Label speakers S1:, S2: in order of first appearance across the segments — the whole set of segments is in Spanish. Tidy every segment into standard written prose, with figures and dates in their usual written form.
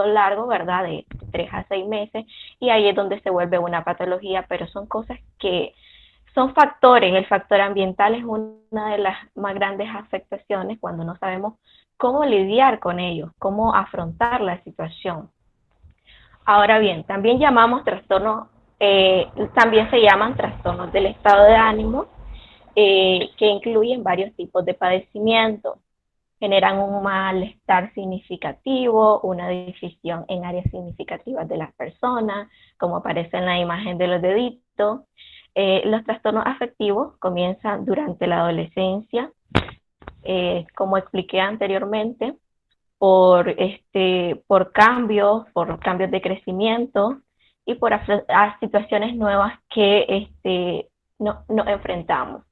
S1: largo, ¿verdad? De 3 a 6 meses, y ahí es donde se vuelve una patología, pero son cosas que son factores. El factor ambiental es una de las más grandes afectaciones cuando no sabemos cómo lidiar con ellos, cómo afrontar la situación. Ahora bien, también llamamos trastornos, también se llaman trastornos del estado de ánimo, que incluyen varios tipos de padecimientos. Generan un malestar significativo, una división en áreas significativas de las personas, como aparece en la imagen de los deditos. Los trastornos afectivos comienzan durante la adolescencia, como expliqué anteriormente, por cambios de crecimiento y por a situaciones nuevas que nos enfrentamos.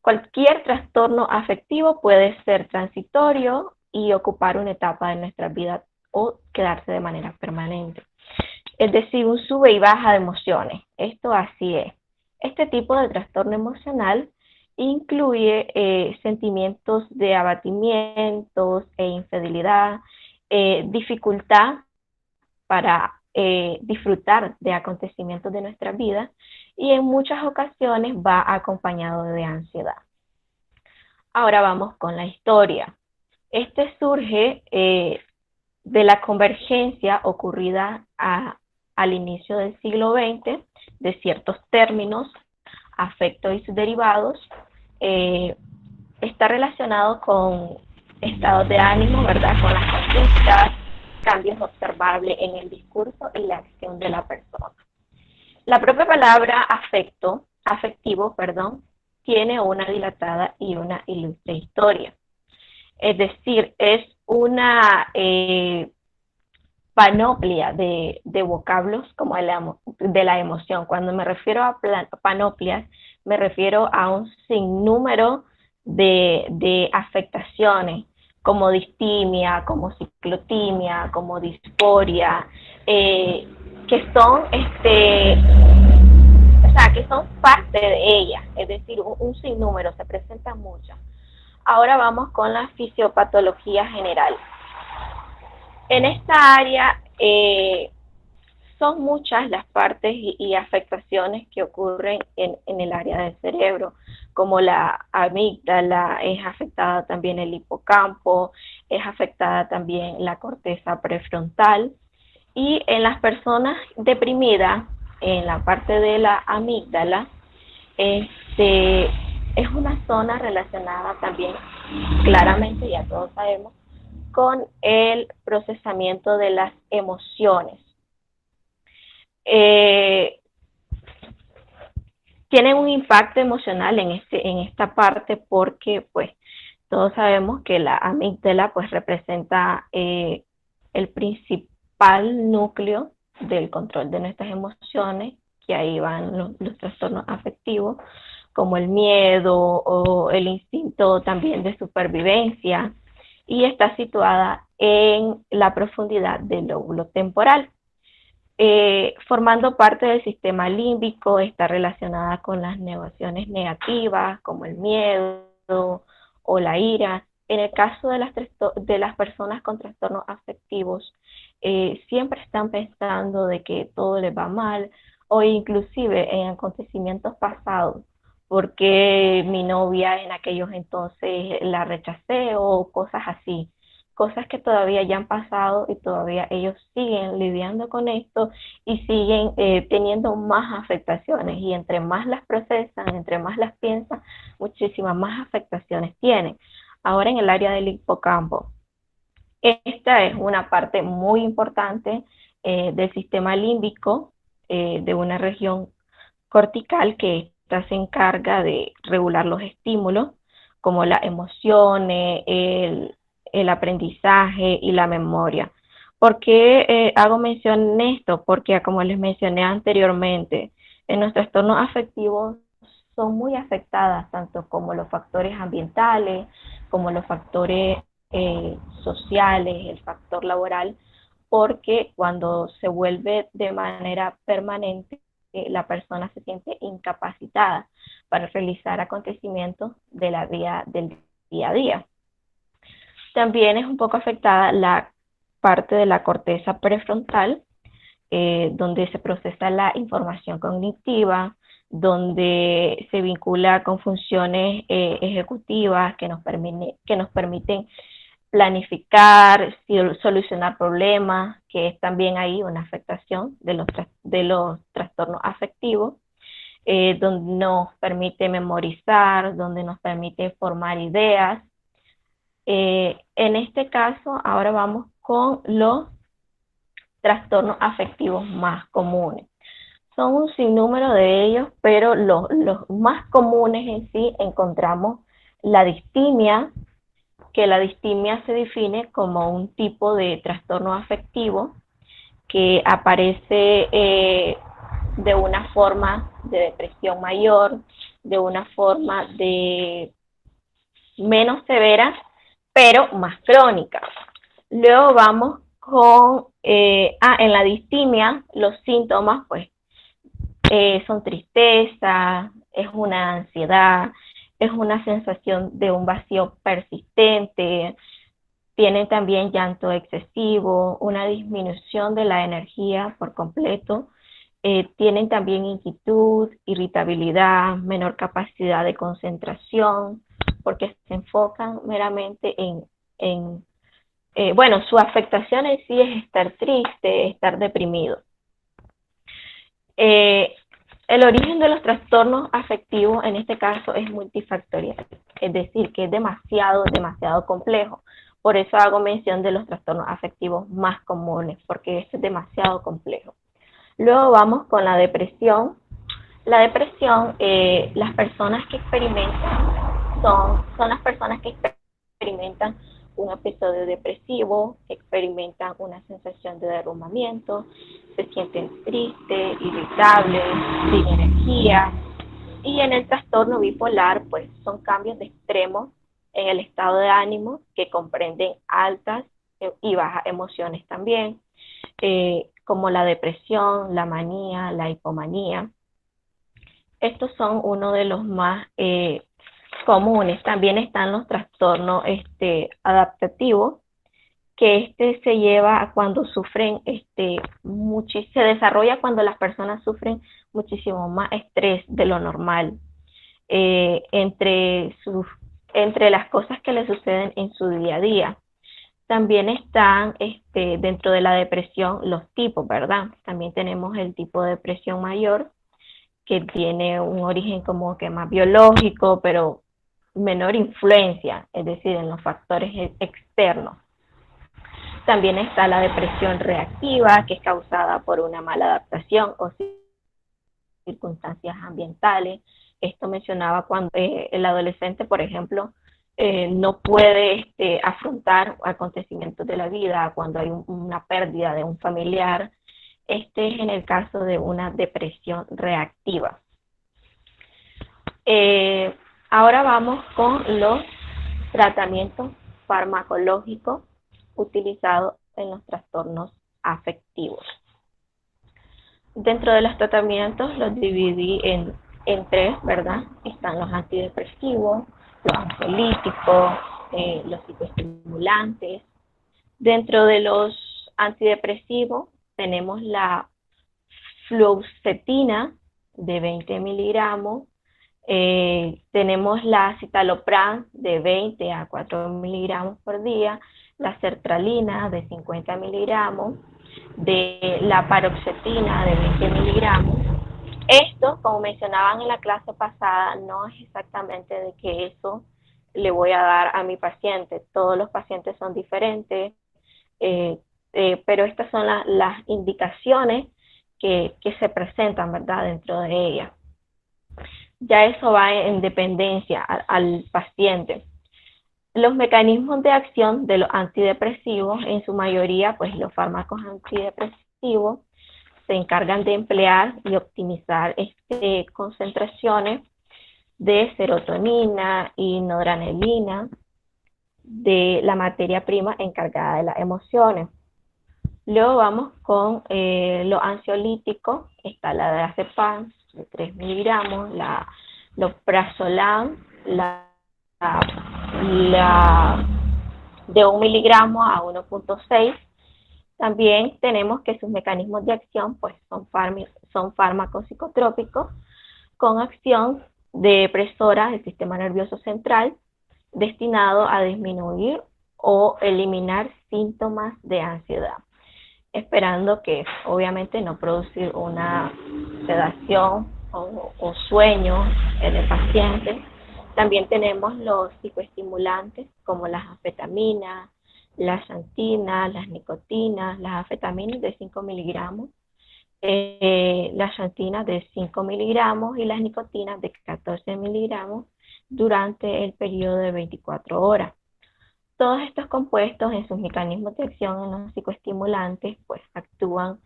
S1: Cualquier trastorno afectivo puede ser transitorio y ocupar una etapa de nuestra vida o quedarse de manera permanente. Es decir, un sube y baja de emociones. Esto así es. Este tipo de trastorno emocional incluye sentimientos de abatimientos e infidelidad, dificultad para disfrutar de acontecimientos de nuestra vida, y en muchas ocasiones va acompañado de ansiedad. Ahora vamos con la historia. Este surge de la convergencia ocurrida al inicio del siglo XX de ciertos términos, afecto y sus derivados. eh, Está relacionado con estados de ánimo, ¿verdad? Con las conductas, cambios observables en el discurso y la acción de la persona. La propia palabra afectivo, perdón, tiene una dilatada y una ilustre historia. Es decir, es una panoplia de vocablos como de la emoción. Cuando me refiero a panoplias, me refiero a un sinnúmero de afectaciones, como distimia, como ciclotimia, como disforia, que son o sea, que son parte de ella, es decir, un sinnúmero, se presentan muchas. Ahora vamos con la fisiopatología general. En esta área son muchas las partes y afectaciones que ocurren en el área del cerebro, como la amígdala, es afectada también el hipocampo, es afectada también la corteza prefrontal, y en las personas deprimidas, en la parte de la amígdala, este, es una zona relacionada también, claramente, ya todos sabemos, con el procesamiento de las emociones. Eh, Tienen un impacto emocional en esta parte porque pues todos sabemos que la amígdala pues representa el principal núcleo del control de nuestras emociones, que ahí van los trastornos afectivos, como el miedo o el instinto también de supervivencia, y está situada en la profundidad del lóbulo temporal. Formando parte del sistema límbico, está relacionada con las emociones negativas, como el miedo o la ira. En el caso de las personas con trastornos afectivos, siempre están pensando de que todo les va mal, o inclusive en acontecimientos pasados, porque mi novia en aquellos entonces la rechacé o cosas así, cosas que todavía ya han pasado y todavía ellos siguen lidiando con esto y siguen teniendo más afectaciones, y entre más las procesan, entre más las piensan, muchísimas más afectaciones tienen. Ahora en el área del hipocampo, esta es una parte muy importante del sistema límbico, de una región cortical que esta se encarga de regular los estímulos como las emociones, el aprendizaje y la memoria. ¿Por qué hago mención en esto? Porque como les mencioné anteriormente, en los trastornos afectivos son muy afectadas tanto como los factores ambientales, como los factores sociales, el factor laboral, porque cuando se vuelve de manera permanente, la persona se siente incapacitada para realizar acontecimientos de la vida del día a día. También es un poco afectada parte de la corteza prefrontal, donde se procesa la información cognitiva, donde se vincula con funciones ejecutivas que nos permiten planificar, solucionar problemas, que es también ahí una afectación de los trastornos afectivos, donde nos permite memorizar, donde nos permite formar ideas. En este caso, ahora vamos con los trastornos afectivos más comunes. Son un sinnúmero de ellos, pero los más comunes en sí encontramos la distimia, que la distimia se define como un tipo de trastorno afectivo que aparece de una forma de depresión mayor, de una forma de menos severa, pero más crónica. Luego vamos con, en la distimia, los síntomas, pues, son tristeza, es una ansiedad, es una sensación de un vacío persistente, tienen también llanto excesivo, una disminución de la energía por completo, tienen también inquietud, irritabilidad, menor capacidad de concentración, porque se enfocan meramente bueno, su afectación en sí es estar triste, estar deprimido. El origen de los trastornos afectivos en este caso es multifactorial, es decir, que es demasiado complejo. Por eso hago mención de los trastornos afectivos más comunes, porque esto es demasiado complejo. Luego vamos con la depresión. La depresión, las personas que experimentan son las personas que experimentan un episodio depresivo, experimentan una sensación de derrumbamiento, se sienten tristes, irritables, sin energía. Y en el trastorno bipolar, pues son cambios de extremos en el estado de ánimo que comprenden altas y bajas emociones también, como la depresión, la manía, la hipomanía. Estos son uno de los más comunes. También están los trastornos adaptativos, que se lleva a cuando sufren, se desarrolla cuando las personas sufren muchísimo más estrés de lo normal, entre las cosas que les suceden en su día a día. También están dentro de la depresión los tipos, ¿verdad? También tenemos el tipo de depresión mayor, que tiene un origen como que más biológico, pero menor influencia, es decir, en los factores externos. También está la depresión reactiva, que es causada por una mala adaptación o circunstancias ambientales. Esto mencionaba cuando el adolescente, por ejemplo, no puede afrontar acontecimientos de la vida, cuando hay una pérdida de un familiar. Este es en el caso de una depresión reactiva. Ahora vamos con los tratamientos farmacológicos utilizados en los trastornos afectivos. Dentro de los tratamientos los dividí en tres, ¿verdad? Están los antidepresivos, los ansiolíticos, los psicoestimulantes. Dentro de los antidepresivos tenemos la fluoxetina de 20 miligramos, tenemos la citalopram de 20 a 4 miligramos por día, la sertralina de 50 miligramos, de la paroxetina de 20 miligramos. Esto, como mencionaban en la clase pasada, no es exactamente de que eso le voy a dar a mi paciente. Todos los pacientes son diferentes, pero estas son las indicaciones que se presentan, ¿verdad?, dentro de ella. Ya eso va en dependencia al paciente. Los mecanismos de acción de los antidepresivos, en su mayoría, pues los fármacos antidepresivos se encargan de emplear y optimizar concentraciones de serotonina y noradrenalina, de la materia prima encargada de las emociones. Luego vamos con los ansiolíticos. Está la diazepam de 3 miligramos, los prazolam, la de 1 miligramo a 1.6, También tenemos que sus mecanismos de acción pues, son fármacos psicotrópicos con acción depresora del sistema nervioso central destinado a disminuir o eliminar síntomas de ansiedad, esperando que obviamente no producir una sedación o sueño en el paciente. También tenemos los psicoestimulantes como las anfetaminas, las xantinas, las nicotinas, las anfetaminas de 5 miligramos, las xantinas de 5 miligramos y las nicotinas de 14 miligramos durante el periodo de 24 horas. Todos estos compuestos en sus mecanismos de acción en los psicoestimulantes pues actúan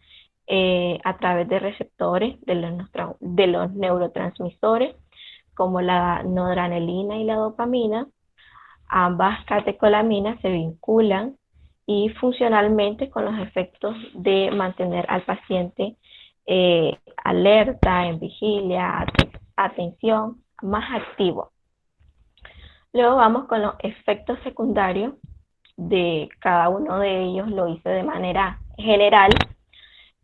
S1: a través de receptores de los neurotransmisores como la noradrenalina y la dopamina. Ambas catecolaminas se vinculan y funcionalmente con los efectos de mantener al paciente alerta, en vigilia, atención, más activo. Luego vamos con los efectos secundarios de cada uno de ellos, lo hice de manera general.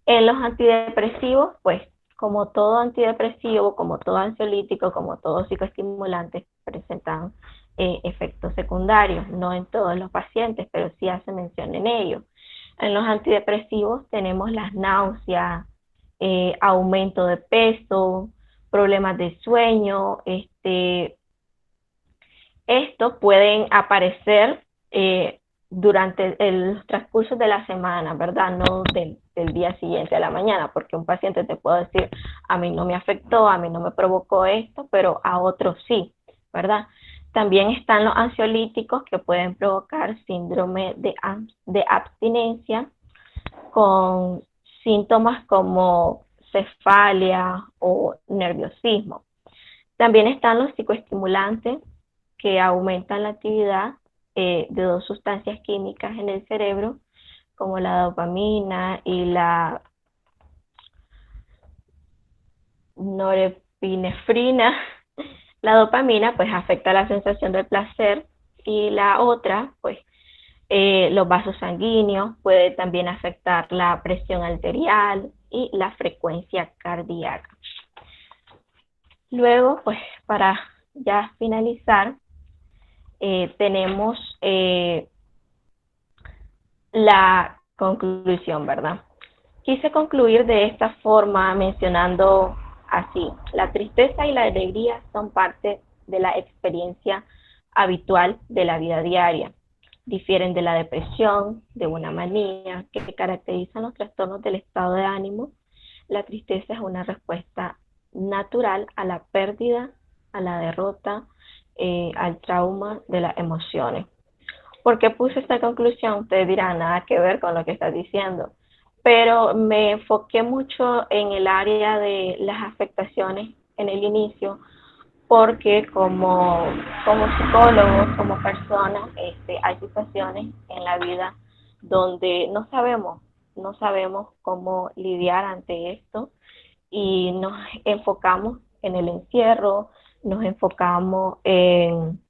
S1: En los antidepresivos, pues como todo antidepresivo, como todo ansiolítico, como todo psicoestimulante, presentan efectos secundarios, no en todos los pacientes, pero sí hace mención en ellos. En los antidepresivos tenemos las náuseas, aumento de peso, problemas de sueño, estos pueden aparecer durante el transcurso de la semana, ¿verdad? No del día siguiente a la mañana, porque un paciente te puede decir, a mí no me afectó, a mí no me provocó esto, pero a otros sí, ¿verdad? También están los ansiolíticos que pueden provocar síndrome de abstinencia con síntomas como cefalia o nerviosismo. También están los psicoestimulantes que aumentan la actividad de dos sustancias químicas en el cerebro, como la dopamina y la norepinefrina. La dopamina pues afecta la sensación del placer y la otra pues los vasos sanguíneos, puede también afectar la presión arterial y la frecuencia cardíaca. Luego pues para ya finalizar tenemos la conclusión, ¿verdad? Quise concluir de esta forma mencionando así, la tristeza y la alegría son parte de la experiencia habitual de la vida diaria. Difieren de la depresión, de una manía que caracterizan los trastornos del estado de ánimo. La tristeza es una respuesta natural a la pérdida, a la derrota, al trauma de las emociones. ¿Por qué puse esta conclusión? Ustedes dirán, nada que ver con lo que estás diciendo, pero me enfoqué mucho en el área de las afectaciones en el inicio, porque como psicólogos, como personas, hay situaciones en la vida donde no sabemos cómo lidiar ante esto y nos enfocamos en el encierro, nos enfocamos en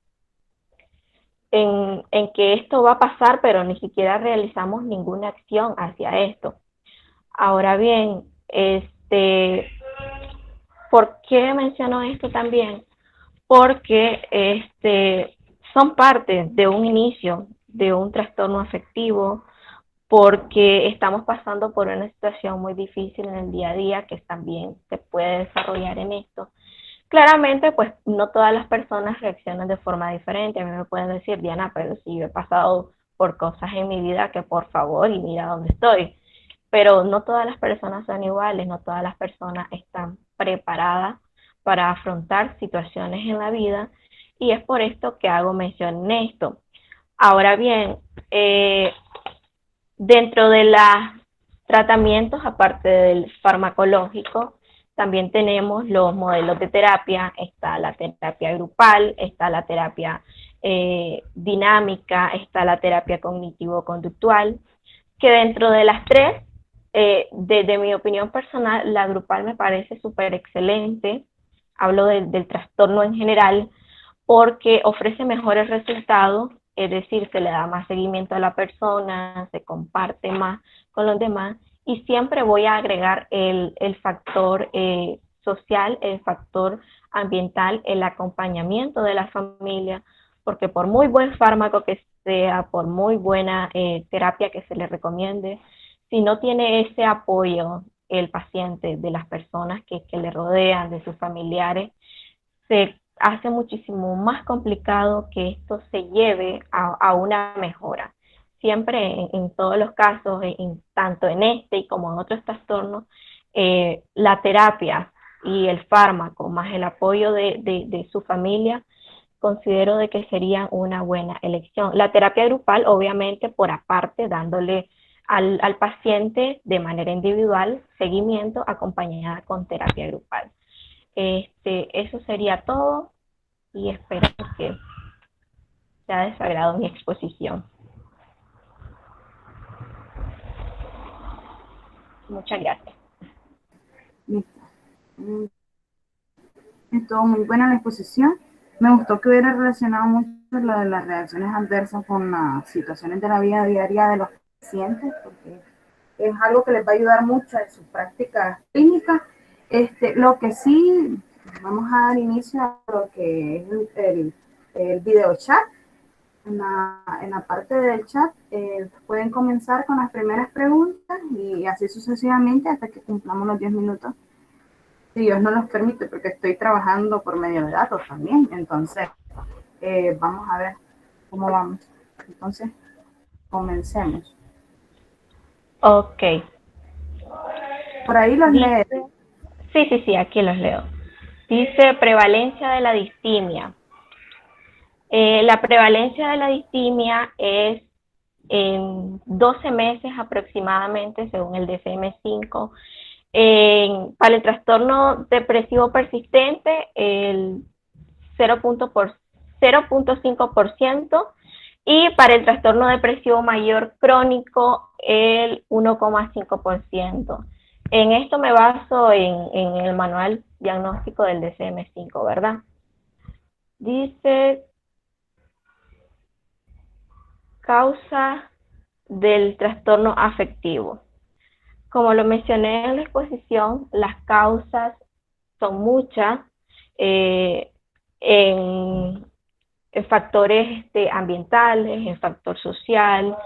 S1: que esto va a pasar, pero ni siquiera realizamos ninguna acción hacia esto. Ahora bien, ¿por qué menciono esto también? Porque son parte de un inicio de un trastorno afectivo, porque estamos pasando por una situación muy difícil en el día a día que también se puede desarrollar en esto. Claramente, pues no todas las personas reaccionan de forma diferente. A mí me pueden decir, Diana, pero si yo he pasado por cosas en mi vida que por favor y mira dónde estoy. Pero no todas las personas son iguales, no todas las personas están preparadas para afrontar situaciones en la vida y es por esto que hago mención en esto. Ahora bien, dentro de los tratamientos, aparte del farmacológico, también tenemos los modelos de terapia, está la terapia grupal, está la terapia dinámica, está la terapia cognitivo-conductual, que dentro de las tres, desde mi opinión personal, la grupal me parece súper excelente, hablo del trastorno en general, porque ofrece mejores resultados es decir, se le da más seguimiento a la persona, se comparte más con los demás y siempre voy a agregar el factor social, el factor ambiental, el acompañamiento de la familia, porque por muy buen fármaco que sea, por muy buena terapia que se le recomiende, si no tiene ese apoyo el paciente de las personas que le rodean, de sus familiares, se hace muchísimo más complicado que esto se lleve a una mejora. Siempre en todos los casos, tanto en este y como en otros trastornos, la terapia y el fármaco más el apoyo de su familia considero de que sería una buena elección. La terapia grupal, obviamente, por aparte, dándole al paciente de manera individual seguimiento acompañada con terapia grupal. Eso sería todo y espero que sea de su agrado mi exposición. Muchas gracias.
S2: Listo. Estuvo muy buena la exposición. Me gustó que hubiera relacionado mucho lo de las reacciones adversas con las situaciones de la vida diaria de los pacientes, porque es algo que les va a ayudar mucho en sus prácticas clínicas. Lo que sí, vamos a dar inicio a lo que es el video chat. En la parte del chat pueden comenzar con las primeras preguntas y así sucesivamente hasta que cumplamos los 10 minutos. Si Dios no nos permite, porque estoy trabajando por medio de datos también. Entonces, vamos a ver cómo vamos. Entonces, comencemos.
S1: Ok.
S2: Por ahí los
S1: Dice,
S2: leo.
S1: sí, aquí los leo. Dice prevalencia de la distimia. La prevalencia de la distimia es en 12 meses aproximadamente, según el DSM-5. Para el trastorno depresivo persistente, el 0.5%, y para el trastorno depresivo mayor crónico, el 1,5%. En esto me baso en el manual diagnóstico del DSM-5, ¿verdad? Dice causa del trastorno afectivo. Como lo mencioné en la exposición, las causas son muchas eh, en, en, factores ambientales, en factor social,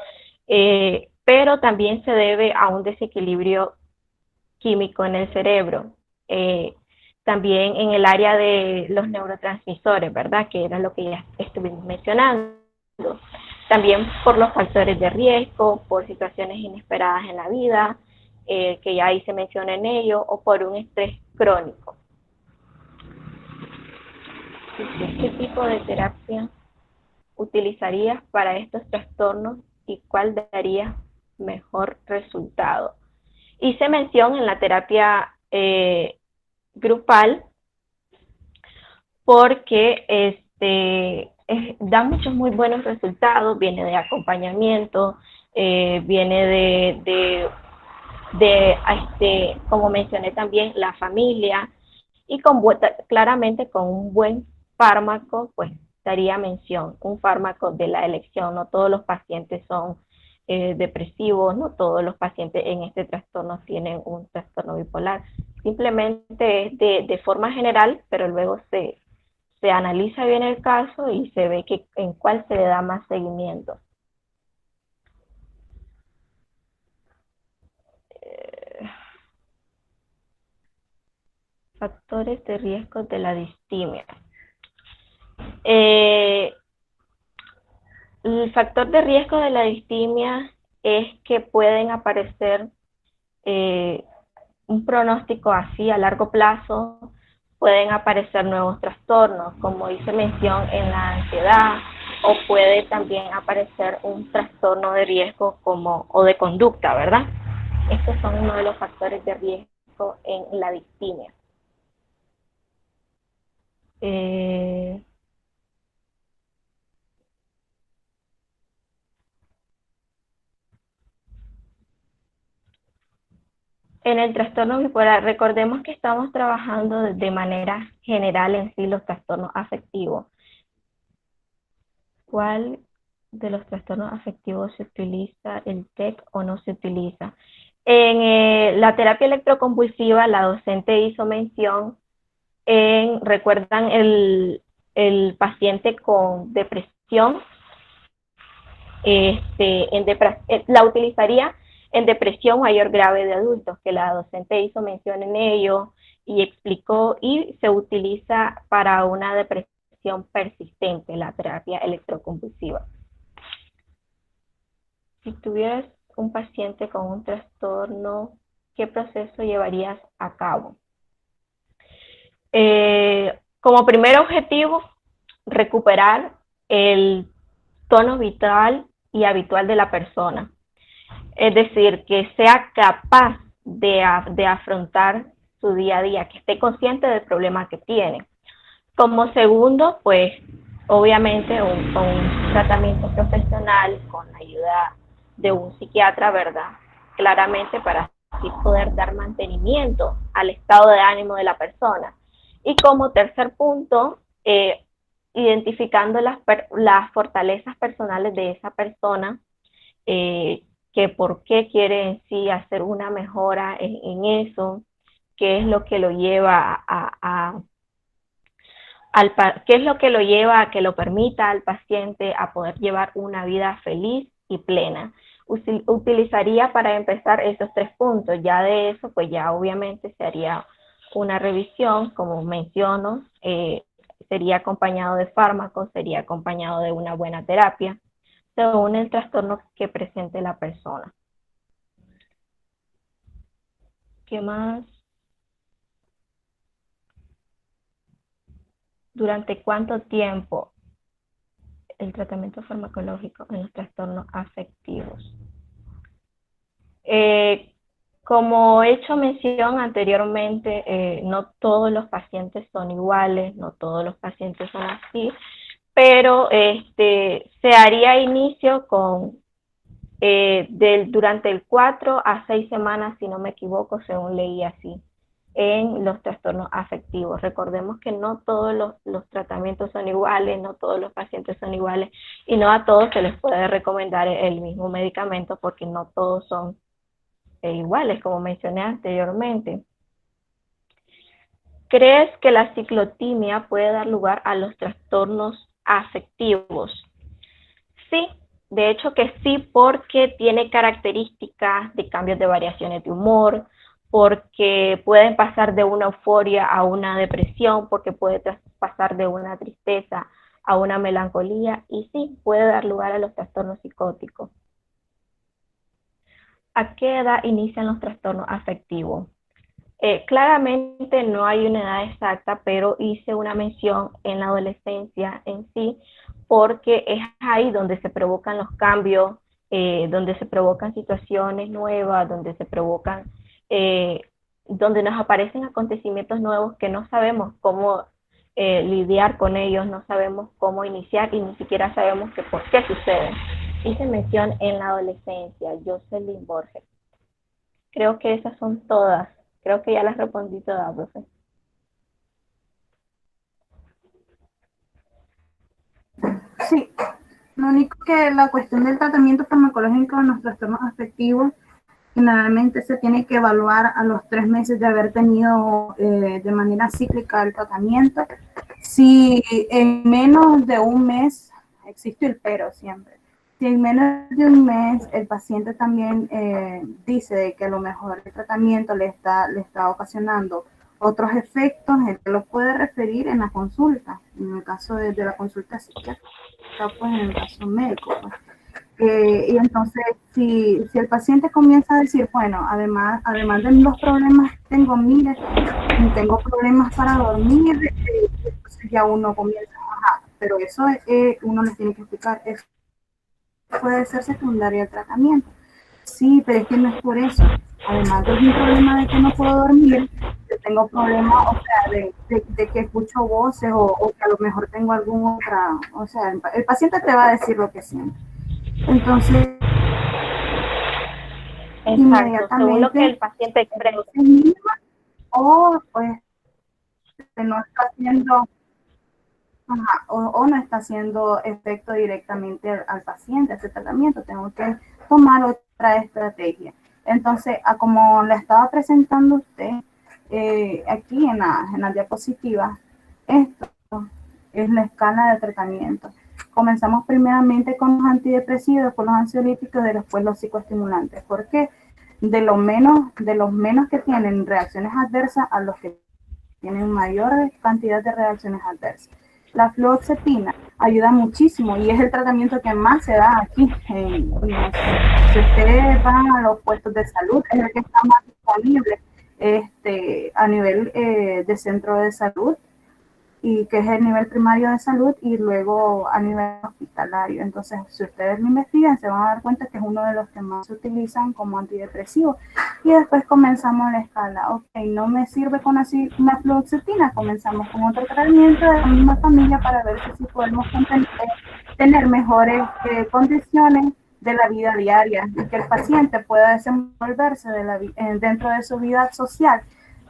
S1: pero también se debe a un desequilibrio químico en el cerebro. Eh, También en el área de los neurotransmisores, ¿verdad? Que era lo que ya estuvimos mencionando. También por los factores de riesgo, por situaciones inesperadas en la vida, que ya ahí se menciona en ello, o por un estrés crónico. ¿Qué tipo de terapia utilizarías para estos trastornos y cuál daría mejor resultado? Hice mención en la terapia grupal porque da muchos muy buenos resultados, viene de acompañamiento, viene como mencioné también, la familia, y claramente con un buen fármaco, pues daría mención, un fármaco de la elección. No todos los pacientes son depresivos, no todos los pacientes en este trastorno tienen un trastorno bipolar. Simplemente es de forma general, pero luego se analiza bien el caso y se ve en cuál se le da más seguimiento. Factores de riesgo de la distimia. El factor de riesgo de la distimia es que pueden aparecer un pronóstico así a largo plazo, pueden aparecer nuevos trastornos, como hice mención en la ansiedad, o puede también aparecer un trastorno de riesgo o de conducta, ¿verdad? Estos son uno de los factores de riesgo en la distimia. Eh, En el trastorno bipolar, recordemos que estamos trabajando de manera general en sí los trastornos afectivos. ¿Cuál? de los trastornos afectivos se utiliza el TEC o no se utiliza. En la terapia electroconvulsiva, la docente hizo mención en, ¿recuerdan el paciente con depresión? La utilizaría en depresión mayor grave de adultos, que la docente hizo mención en ello y explicó, y se utiliza para una depresión persistente, la terapia electroconvulsiva. Si tuvieras un paciente con un trastorno, ¿qué proceso llevarías a cabo? Como primer objetivo, recuperar el tono vital y habitual de la persona. Es decir, que sea capaz de afrontar su día a día, que esté consciente del problema que tiene. Como segundo, pues obviamente un tratamiento profesional con la ayuda de un psiquiatra, ¿verdad? Claramente para así poder dar mantenimiento al estado de ánimo de la persona. Y como tercer punto, identificando las fortalezas personales de esa persona, que por qué quiere en sí hacer una mejora en eso, qué es lo que lo lleva qué es lo que lo lleva a que lo permita al paciente a poder llevar una vida feliz y plena. Utilizaría para empezar esos 3 puntos. Ya de eso, pues ya obviamente se haría una revisión, como menciono, sería acompañado de fármacos, sería acompañado de una buena terapia, según el trastorno que presente la persona. ¿Qué más? ¿Durante cuánto tiempo el tratamiento farmacológico en los trastornos afectivos? Como he hecho mención anteriormente, no todos los pacientes son iguales, no todos los pacientes son así, pero se haría inicio con durante el 4 a 6 semanas, si no me equivoco, según leí así, en los trastornos afectivos. Recordemos que no todos los tratamientos son iguales, no todos los pacientes son iguales, y no a todos se les puede recomendar el mismo medicamento porque no todos son iguales, como mencioné anteriormente. ¿Crees que la ciclotimia puede dar lugar a los trastornos afectivos? Sí, de hecho que sí, porque tiene características de cambios de variaciones de humor, porque pueden pasar de una euforia a una depresión, porque puede pasar de una tristeza a una melancolía, y sí, puede dar lugar a los trastornos psicóticos. ¿A qué edad inician los trastornos afectivos? Claramente no hay una edad exacta, pero hice una mención en la adolescencia en sí, porque es ahí donde se provocan los cambios, donde se provocan situaciones nuevas, donde se provocan, donde nos aparecen acontecimientos nuevos que no sabemos cómo lidiar con ellos, no sabemos cómo iniciar y ni siquiera sabemos que por qué suceden. Hice mención en la adolescencia, Jocelyn Borges. Creo que esas son todas. Creo que ya las respondí todas, profe.
S2: Sí, lo único que la cuestión del tratamiento farmacológico en los trastornos afectivos generalmente se tiene que evaluar a los 3 meses de haber tenido de manera cíclica el tratamiento. Si en menos de un mes, existe el pero siempre, si en menos de un mes el paciente también dice que a lo mejor el tratamiento le está ocasionando otros efectos, él lo puede referir en la consulta, en el caso de la consulta psiquiátrica, pues en el caso médico. Pues. Y entonces, si el paciente comienza a decir, bueno, además de los problemas que tengo, mire, tengo problemas para dormir, entonces ya uno comienza, ajá, pero eso uno le tiene que explicar, eso puede ser secundario al tratamiento. Sí, pero es que no es por eso. Además de un problema de que no puedo dormir, yo tengo problemas, o sea, de que escucho voces o que a lo mejor tengo alguna otra, o sea, el paciente te va a decir lo que siente. Entonces,
S1: Exacto,
S2: inmediatamente,
S1: según lo que el paciente expresa.
S2: O pues no está haciendo, Ajá, o no está haciendo efecto directamente al paciente, ese tratamiento, tengo que tomar otra estrategia. Entonces, como le estaba presentando usted aquí en la diapositiva, esto es la escala de tratamiento. Comenzamos primeramente con los antidepresivos, con los ansiolíticos y después los psicoestimulantes. ¿Por qué? De los menos que tienen reacciones adversas a los que tienen mayor cantidad de reacciones adversas. La fluoxetina ayuda muchísimo y es el tratamiento que más se da aquí. Si ustedes van a los puestos de salud, es el que está más disponible a nivel de centro de salud, y que es el nivel primario de salud y luego a nivel hospitalario. Entonces, si ustedes lo investigan, se van a dar cuenta que es uno de los que más se utilizan como antidepresivo. Y después comenzamos la escala. Ok, no me sirve con una fluoxetina, comenzamos con otro tratamiento de la misma familia para ver si podemos tener mejores condiciones de la vida diaria y que el paciente pueda desenvolverse dentro de su vida social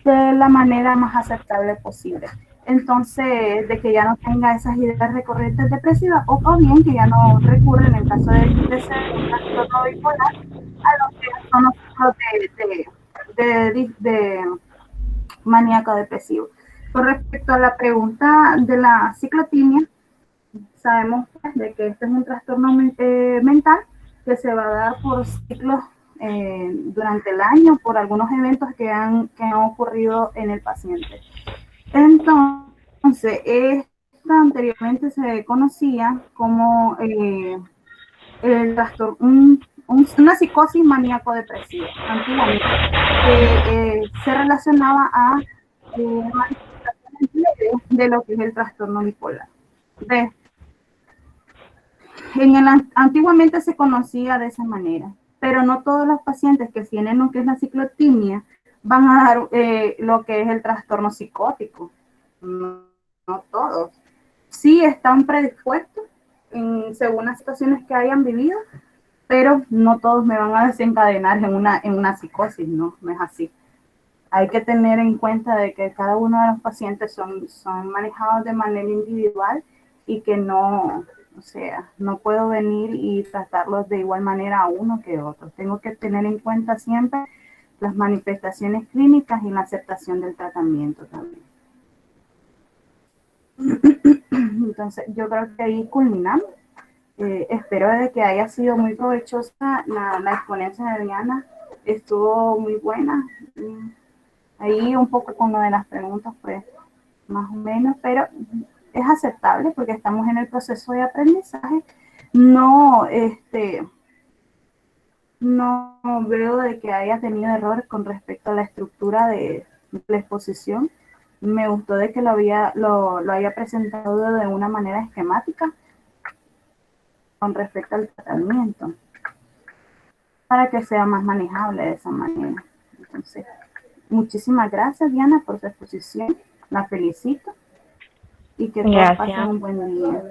S2: de la manera más aceptable posible. Entonces, de que ya no tenga esas ideas recurrentes depresivas o bien que ya no recurre en el caso de ser un trastorno bipolar a lo que son los tipos de maníaco depresivo. Con respecto a la pregunta de la ciclotimia, sabemos pues, de que este es un trastorno mental que se va a dar por ciclos durante el año, por algunos eventos que han ocurrido en el paciente. Entonces, esta anteriormente se conocía como el trastorno, una psicosis maníaco-depresiva, antiguamente, que se relacionaba a manifestaciones leves de lo que es el trastorno bipolar. De, antiguamente se conocía de esa manera, pero no todos los pacientes que tienen lo que es la ciclotimia van a dar lo que es el trastorno psicótico. No, no todos. Sí están predispuestos según las situaciones que hayan vivido, pero no todos me van a desencadenar en una psicosis, no, no es así. Hay que tener en cuenta de que cada uno de los pacientes son manejados de manera individual y que no, o sea, no puedo venir y tratarlos de igual manera a uno que a otro. Tengo que tener en cuenta siempre las manifestaciones clínicas y la aceptación del tratamiento también. Entonces, yo creo que ahí culminamos. Espero de que haya sido muy provechosa la exponencia de Diana. Estuvo muy buena. Ahí un poco con lo de las preguntas, pues más o menos, pero es aceptable porque estamos en el proceso de aprendizaje. No, no veo de que haya tenido errores con respecto a la estructura de la exposición. Me gustó de que lo haya presentado de una manera esquemática con respecto al tratamiento, para que sea más manejable de esa manera. Entonces, muchísimas gracias, Diana, por tu exposición. La felicito y que todos pasen
S1: Gracias.
S2: un buen día.